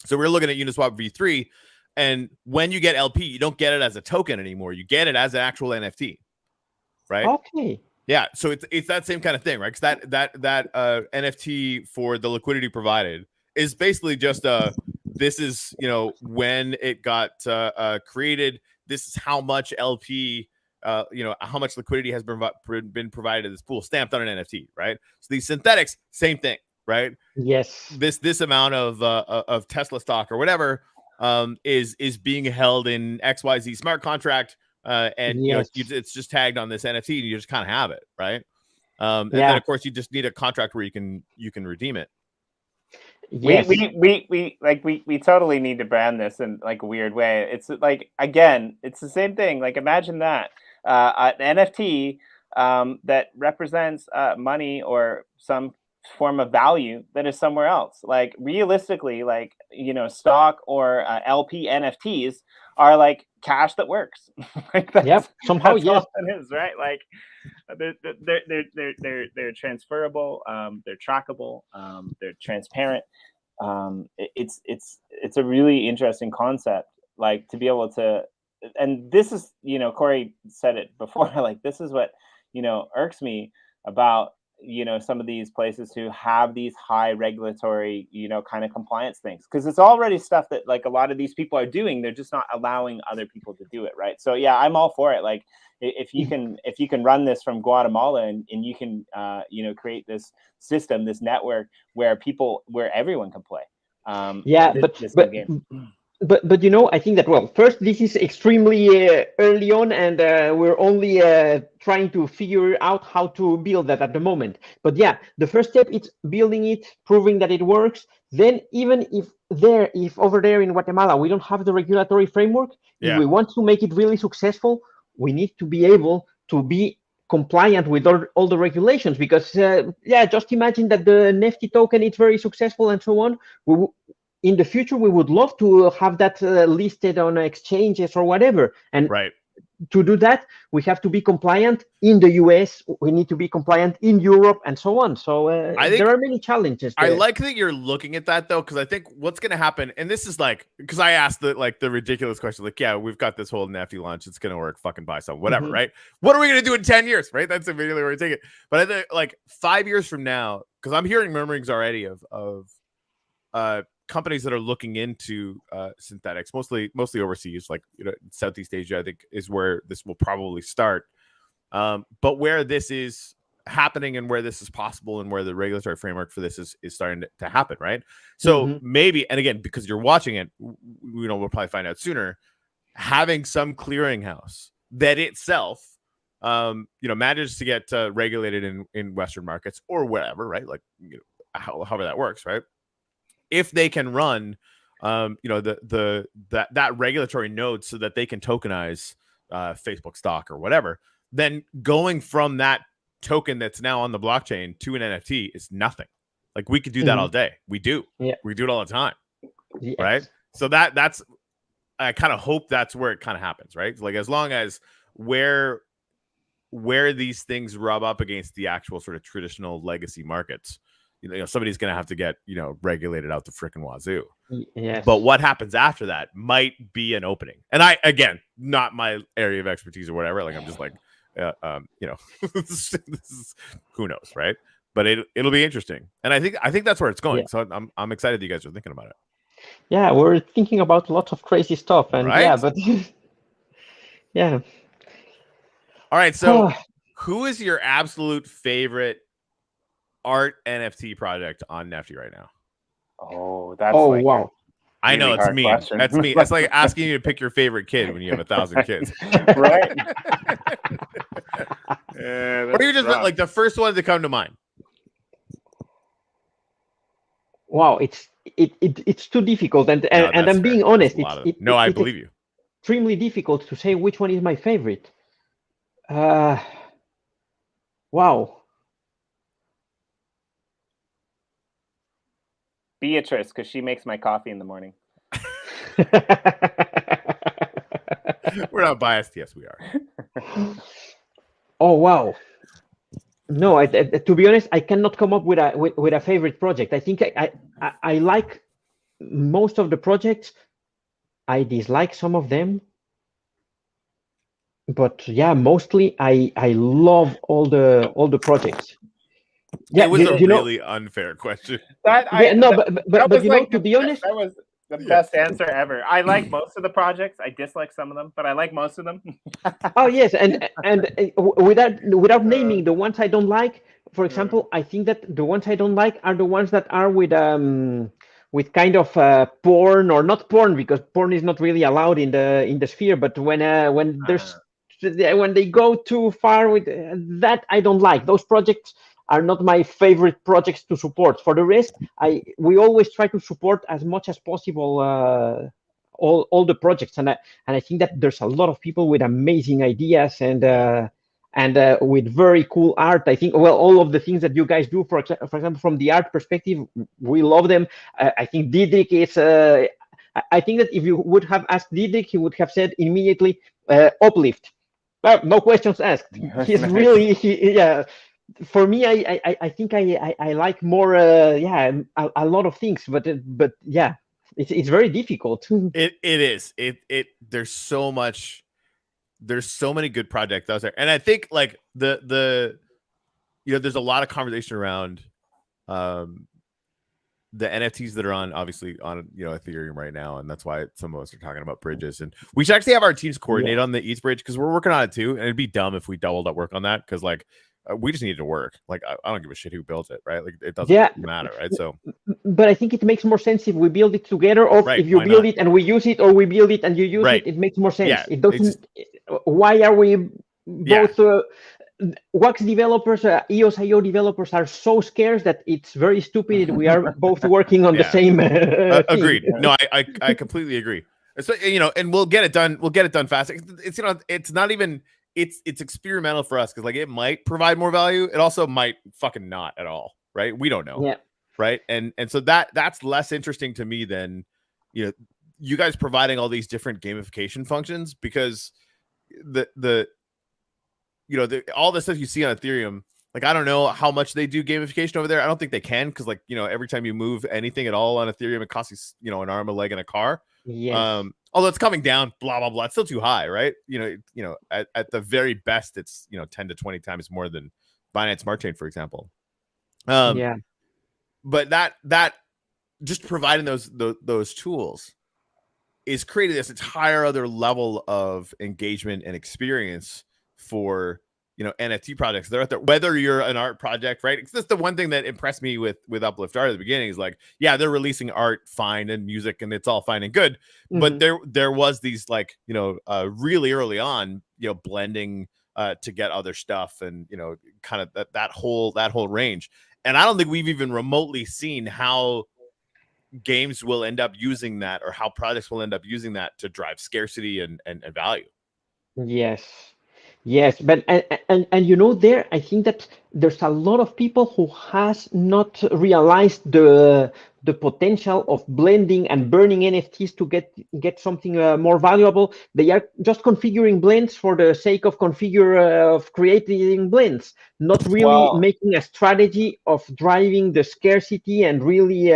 So we're looking at Uniswap v3. And when you get LP, you don't get it as a token anymore. You get it as an actual NFT, right?
Okay.
Yeah. So it's that same kind of thing, right? Because that NFT for the liquidity provided is basically just this is, you know, when it got created. This is how much LP, you know, how much liquidity has been provided to this pool, stamped on an NFT, right? So these synthetics, same thing, right?
Yes.
This amount of Tesla stock or whatever. Is being held in XYZ smart contract, and you know, it's just tagged on this NFT, and you just kind of have it, right? And then of course you just need a contract where you can redeem it.
Yes. We totally need to brand this in like a weird way. It's like, again, it's the same thing. Like imagine that an NFT that represents money or some form of value that is somewhere else. Like realistically, like, you know, stock or LP NFTs are like cash that works. Like
somehow
all it is, right? Like they're transferable, they're trackable, they're transparent. It's a really interesting concept, like to be able to, and this is, you know, Corey said it before, like this is what, you know, irks me about, you know, some of these places who have these high regulatory, you know, kind of compliance things, because it's already stuff that like a lot of these people are doing. They're just not allowing other people to do it, right? So yeah, I'm all for it. Like, if you can run this from Guatemala and you can create this system, this network where everyone can play. This new game.
But I think that, well, first, this is extremely early on, and we're only trying to figure out how to build that at the moment. But yeah, the first step is building it, proving that it works. Then even if over there in Guatemala we don't have the regulatory framework, if we want to make it really successful, we need to be able to be compliant with all the regulations, because just imagine that the Nefty token is very successful and so on. In the future, we would love to have that listed on exchanges or whatever. And to do that, we have to be compliant in the US. We need to be compliant in Europe and so on. So I think there are many challenges there.
I like that you're looking at that, though, because I think what's going to happen, and this is like, because I asked the ridiculous question, like, yeah, we've got this whole Nefty launch. It's going to work. Fucking buy some, whatever, right? What are we going to do in 10 years, right? That's immediately where we take it. But I think like 5 years from now, because I'm hearing murmurings already of companies that are looking into synthetics, mostly overseas, like Southeast Asia, I think is where this will probably start. But where this is happening and where this is possible and where the regulatory framework for this is starting to happen, right? So maybe, and again, because you're watching it, we'll probably find out sooner, having some clearinghouse that itself manages to get regulated in Western markets or whatever, right? Like however that works, right? If they can run, that regulatory node so that they can tokenize Facebook stock or whatever, then going from that token that's now on the blockchain to an NFT is nothing. Like we could do that all day. We do. Yeah. We do it all the time. Yes. Right. So that's I kind of hope that's where it kind of happens, right? Like as long as where these things rub up against the actual sort of traditional legacy markets, somebody's going to have to get, regulated out the frickin' wazoo. Yes. But what happens after that might be an opening. And again, not my area of expertise or whatever. Like, I'm just like, this is, who knows, right? But it'll be interesting. And I think that's where it's going. Yeah. So I'm excited that you guys are thinking about it.
Yeah, we're thinking about lots of crazy stuff. And but yeah.
All right. So who is your absolute favorite art NFT project on Nefty right now?
Wow.
I know it's me. Question. That's me. It's like asking you to pick your favorite kid when you have 1,000 kids.
Right.
Or you just like the first one to come to mind.
Wow, it's too difficult, and I'm being honest.
I believe you.
Extremely difficult to say which one is my favorite. Wow.
Beatrice, because she makes my coffee in the morning.
We're not biased. Yes, we are.
Oh wow. No, to be honest, I cannot come up with a favorite project. I think I like most of the projects. I dislike some of them, but yeah, mostly I love all the projects.
Yeah, it was a really unfair question.
But to be honest,
that was the best answer ever. I like most of the projects. I dislike some of them, but I like most of them.
Oh yes, and without naming the ones I don't like, for example, I think that the ones I don't like are the ones that are with kind of porn, or not porn, because porn is not really allowed in the sphere. But when they go too far with that, I don't like. Those projects are not my favorite projects to support. For the rest, we always try to support as much as possible all the projects, and I think that there's a lot of people with amazing ideas and with very cool art. I think all of the things that you guys do, for example, from the art perspective, we love them. I think Diederick is. I think that if you would have asked Diederick, he would have said immediately uplift. No questions asked. He's really For me, I think I like more a lot of things, but yeah, it's very difficult.
It is. There's so many good projects out there, and I think like there's a lot of conversation around the NFTs that are on Ethereum right now, and that's why some of us are talking about bridges. And we should actually have our teams coordinate on the ETH bridge because we're working on it too. And it'd be dumb if we doubled up work on that because like we just need it to work. Like I don't give a shit who built it, right? Like it doesn't matter, right? So,
but I think it makes more sense if we build it together, or if you build it and we use it, or we build it and you use it. It makes more sense. It doesn't. Why are we both? Wax developers, EOS.io developers are so scarce that it's very stupid. We are both working on the same.
Agreed. No, I completely agree. So, and we'll get it done. We'll get it done fast. It's it's not even. It's experimental for us because like it might provide more value. It also might fucking not at all. Right? We don't know.
Yeah.
Right. And so that's less interesting to me than you guys providing all these different gamification functions because all the stuff you see on Ethereum, like I don't know how much they do gamification over there. I don't think they can because like every time you move anything at all on Ethereum, it costs you an arm, a leg, and a car.
Yes.
Although it's coming down, blah blah blah. It's still too high, right? At the very best, it's 10 to 20 times more than Binance Smart Chain, for example. But that just providing those tools is creating this entire other level of engagement and experience for NFT projects. They're out there, whether you're an art project, right? It's just the one thing that impressed me with Uplift Art at the beginning is like, yeah, they're releasing art fine and music and it's all fine and good. But there was these like, really early on, blending to get other stuff and kind of that whole range. And I don't think we've even remotely seen how games will end up using that or how projects will end up using that to drive scarcity and value.
Yes, but and there, I think that there's a lot of people who has not realized the potential of blending and burning NFTs to get something more valuable. They are just configuring blends for the sake of creating blends, not really making a strategy of driving the scarcity and really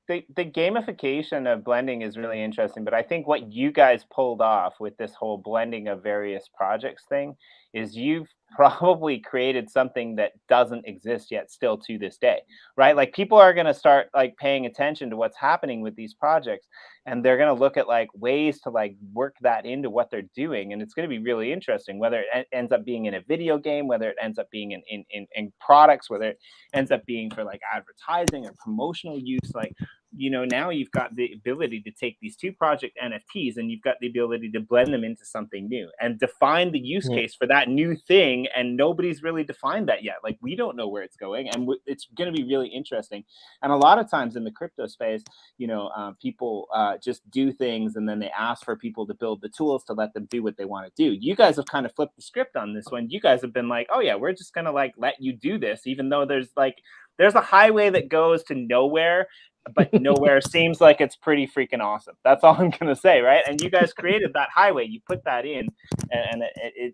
The gamification of blending is really interesting, but I think what you guys pulled off with this whole blending of various projects thing is you've probably created something that doesn't exist yet still to this day, right? Like people are going to start like paying attention to what's happening with these projects and they're going to look at like ways to like work that into what they're doing. And it's going to be really interesting, whether it ends up being in a video game, whether it ends up being in products, whether it ends up being for like advertising or promotional use. Like, now you've got the ability to take these two project NFTs and you've got the ability to blend them into something new and define the use case for that new thing. And nobody's really defined that yet. Like we don't know where it's going, and it's going to be really interesting. And a lot of times in the crypto space, people just do things and then they ask for people to build the tools to let them do what they want to do. You guys have kind of flipped the script on this one. You guys have been like, oh yeah, we're just going to like let you do this, even though there's a highway that goes to nowhere, but nowhere seems like it's pretty freaking awesome. That's all I'm going to say, right? And you guys created that highway. You put that in, and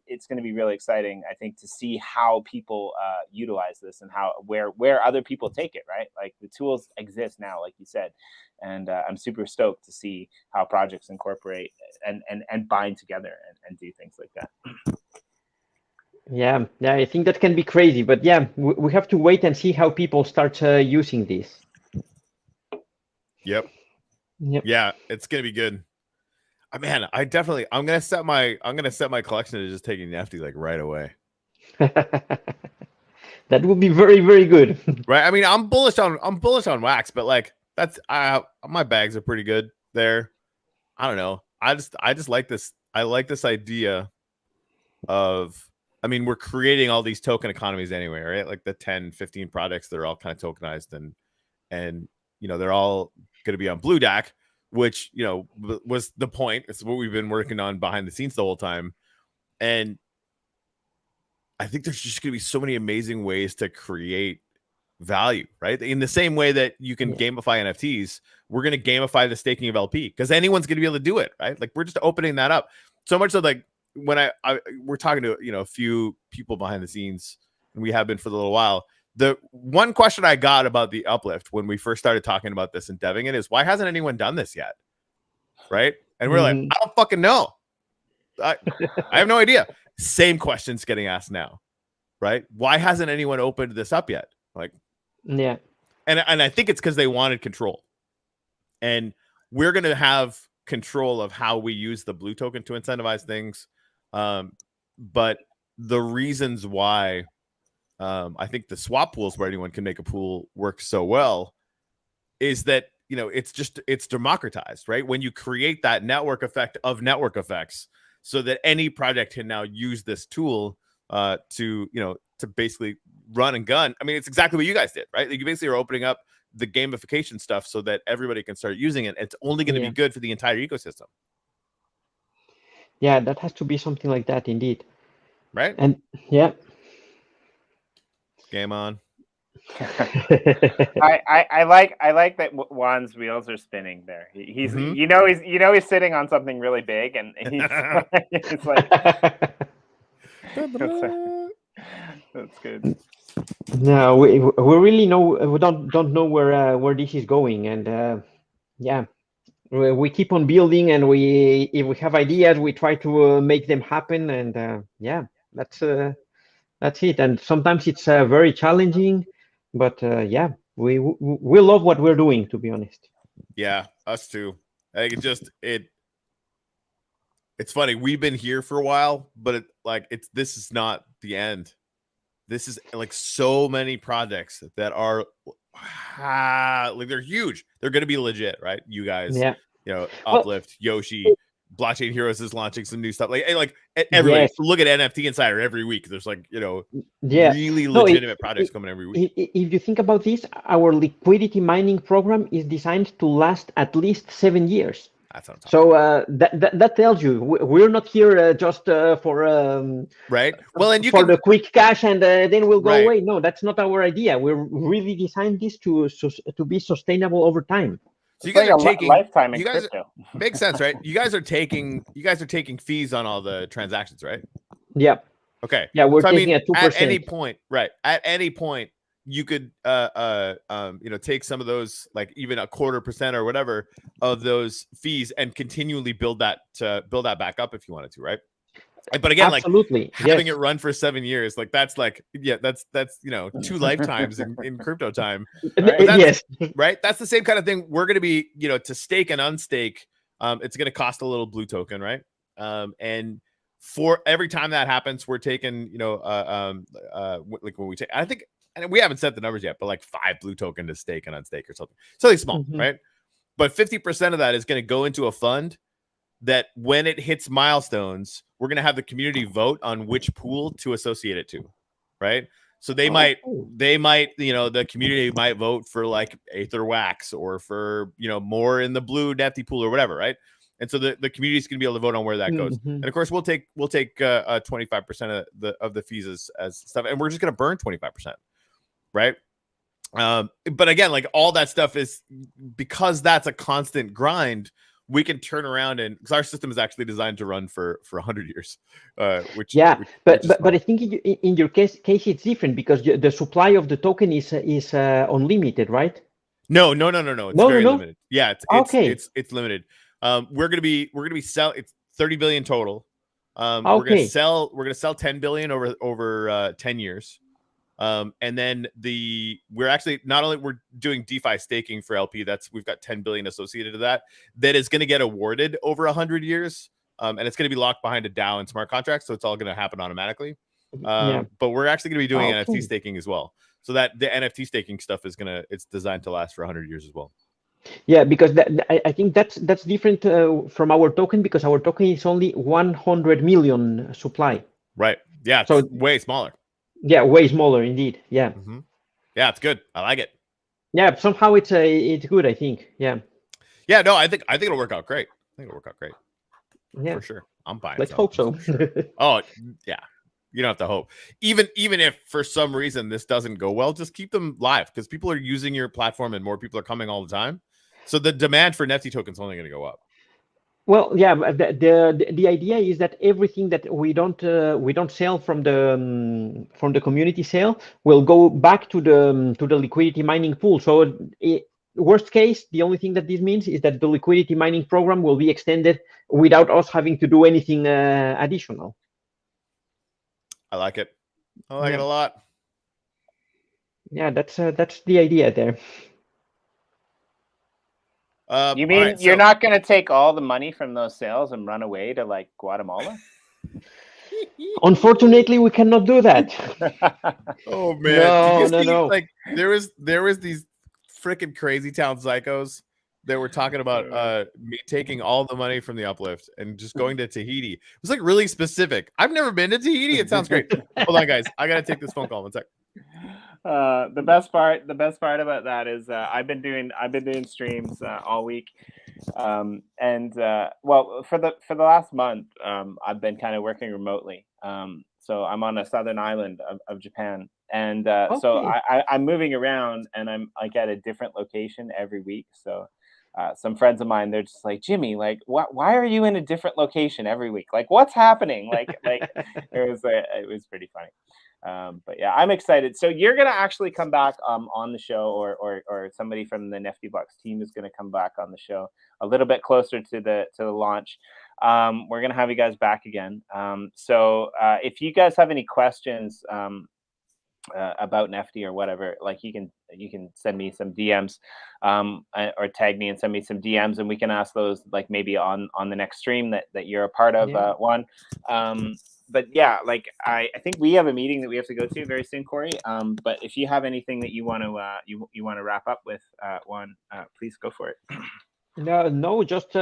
it's going to be really exciting, I think, to see how people utilize this and where other people take it, right? Like the tools exist now, like you said, and I'm super stoked to see how projects incorporate and bind together and do things like that.
Yeah, I think that can be crazy, but yeah, we have to wait and see how people start using this.
Yep. Yeah, it's gonna be good. Man, I'm gonna set my collection to just taking Nefty like right away.
That would be very, very good.
Right. I mean, I'm bullish on Wax, but like that's my bags are pretty good there. I don't know. I just like this. I like this idea of, I mean, we're creating all these token economies anyway, right? Like the 10, 15 products, they're all kind of tokenized and they're all going to be on Blue DAC, which, was the point. It's what we've been working on behind the scenes the whole time. And I think there's just going to be so many amazing ways to create value, right? In the same way that you can gamify NFTs, we're going to gamify the staking of LP because anyone's going to be able to do it, right? Like we're just opening that up so much so like when we're talking to, a few people behind the scenes, and we have been for a little while. The one question I got about the uplift when we first started talking about this and deving it is, why hasn't anyone done this yet? Right. And we're like, I don't fucking know. I have no idea. Same questions getting asked now. Right. Why hasn't anyone opened this up yet? Like,
Yeah.
And I think it's because they wanted control. And we're going to have control of how we use the blue token to incentivize things. But the reasons why I think the swap pools where anyone can make a pool work so well is that, it's democratized, right? When you create that network effect of network effects so that any project can now use this tool to basically run and gun. I mean, it's exactly what you guys did, right? You basically are opening up the gamification stuff so that everybody can start using it. It's only going to be good for the entire ecosystem.
Yeah, that has to be something like that, indeed.
Right?
And yeah.
Game on.
I like that Juan's wheels are spinning there. He's he's sitting on something really big, and he's it's like that's good.
No, we really we don't know where this is going, and yeah, we keep on building, and if we have ideas, we try to make them happen, and yeah, that's it. And sometimes it's very challenging, but yeah, we love what we're doing, to be honest.
Yeah, us too. I think it's funny. We've been here for a while, but this is not the end. This is like so many projects that are they're huge. They're going to be legit, right? You guys, Uplift, Yoshi, Blockchain Heroes is launching some new stuff. Like everybody,
Yes.
Look at NFT Insider every week. There's really legitimate projects coming every week.
If you think about this, our liquidity mining program is designed to last at least 7 years. So that tells you we're not here just for
right. Well, and
for the quick cash and then we'll go away. No, that's not our idea. We're really designed this to be sustainable over time.
So you guys are taking
lifetime in crypto.
Makes sense, right? You guys are taking fees on all the transactions, right?
Yeah.
Okay.
Yeah, we're taking a 2%.
At any point, right? At any point, you could take some of those, like even 0.25% or whatever of those fees, and continually build that back up if you wanted to, right? But again,
absolutely,
having it run for 7 years, that's 2 lifetimes in crypto time. Right?
Yes,
right. That's the same kind of thing. We're going to be, to stake and unstake. It's going to cost a little blue token, right? And for every time that happens, we're taking, like when we take, I think. And we haven't set the numbers yet, but like 5 blue token to stake and unstake or something small, right? But 50% of that is going to go into a fund that when it hits milestones, we're going to have the community vote on which pool to associate it to, right? So they might, the community might vote for like Aether Wax or for, more in the blue Nefty pool or whatever, right? And so the community is going to be able to vote on where that goes. And of course, we'll take 25% of the fees as stuff, and we're just going to burn 25%. Right. But again, like all that stuff is because that's a constant grind. We can turn around because our system is actually designed to run for 100 years. But
I think in your case it's different because the supply of the token is unlimited, right?
No. It's very limited. Yeah, it's limited. We're gonna be it's 30 billion total. We're gonna sell 10 billion over 10 years. And then we're doing DeFi staking for LP. We've got 10 billion associated to that is going to get awarded over 100 years. And it's going to be locked behind a DAO and smart contracts. So it's all going to happen automatically. But we're actually going to be doing NFT staking as well. So that the NFT staking stuff it's designed to last for 100 years as well.
Yeah, because I think that's different from our token, because our token is only 100 million supply.
Right. Yeah. So it's way smaller.
Yeah, way smaller indeed. Yeah.
Yeah, it's good. I like it.
Yeah, somehow it's good, I think. Yeah.
Yeah, no, I think it'll work out great.
Yeah.
For sure. I'm buying.
Let's hope so.
Sure. Oh, yeah. You don't have to hope. Even if for some reason this doesn't go well, just keep them live because people are using your platform and more people are coming all the time. So the demand for Nefty tokens is only going to go up.
Well, yeah, the idea is that everything that we don't sell from the community sale will go back to the liquidity mining pool. So worst case, the only thing that this means is that the liquidity mining program will be extended without us having to do anything additional.
I like it. I like it a lot.
Yeah, that's the idea there.
You
all
mean
right,
you're
so-
not going to take all the money from those sales and run away to like Guatemala?
Unfortunately, we cannot do that.
Oh man, did
No,
you
no,
see
no.
like there was these freaking crazy town psychos that were talking about me taking all the money from the uplift and just going to Tahiti. It was like really specific. I've never been to Tahiti. It sounds great. Hold on, guys. I gotta take this phone call. 1 sec.
The best part about that is I've been doing streams all week, and well, for the last month, I've been kind of working remotely. So I'm on a southern island of Japan, and so
Okay.
I'm moving around, and I'm like at a different location every week. So some friends of mine, they're just like, Jimmy, like, why are you in a different location every week? Like, what's happening? Like it was pretty funny. But yeah, I'm excited. So you're gonna actually come back on the show, or somebody from the Nefty Blocks team is gonna come back on the show a little bit closer to the launch. We're gonna have you guys back again. So if you guys have any questions about Nefty or whatever, like you can send me some DMs, or tag me and send me some DMs, and we can ask those like maybe on the next stream that you're a part of,
Yeah.
Juan. But yeah, like I think we have a meeting that we have to go to very soon, Corey. But if you have anything that you want to you want to wrap up with, Juan, please go for it.
No, just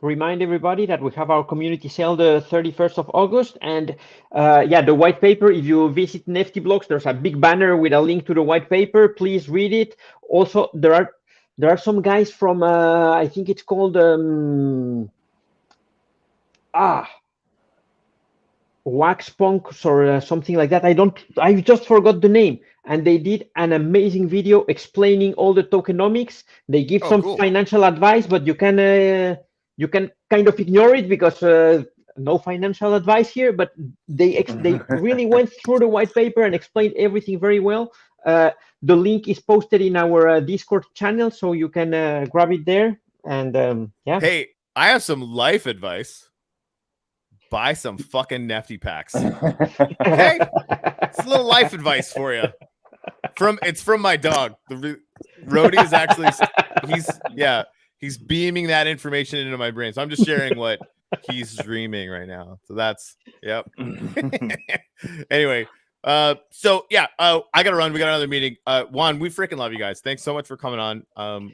remind everybody that we have our community sale the 31st of August. And yeah, the white paper, if you visit Nefty Blocks, there's a big banner with a link to the white paper. Please read it. Also, there are some guys from, I think it's called, Wax Punks or something like that. I just forgot the name. And they did an amazing video explaining all the tokenomics. They give some
Cool.
financial advice, but you can kind of ignore it because no financial advice here. But they really went through the white paper and explained everything very well. The link is posted in our Discord channel, so you can grab it there. And yeah.
Hey, I have some life advice. Buy some fucking Nefty packs. Okay, it's a little life advice for you. It's from my dog. The Rhodey is actually he's beaming that information into my brain. So I'm just sharing what he's dreaming right now. So that's anyway. So yeah, I gotta run. We got another meeting. Juan, we freaking love you guys. Thanks so much for coming on.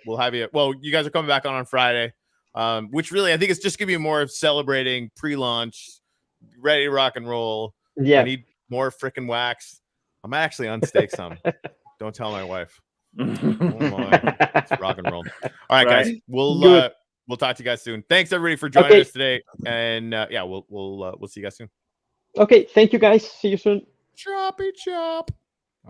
We'll have you. Well, you guys are coming back on Friday. Which really I think it's just gonna be more of celebrating pre-launch, ready to rock and roll.
Yeah.
I need more freaking wax. I'm actually unstake some. Don't tell my wife. Oh my. It's rock and roll. All right, guys. We'll talk to you guys soon. Thanks everybody for joining us today. And yeah, we'll see you guys soon.
Okay, thank you guys. See you soon.
Choppy chop.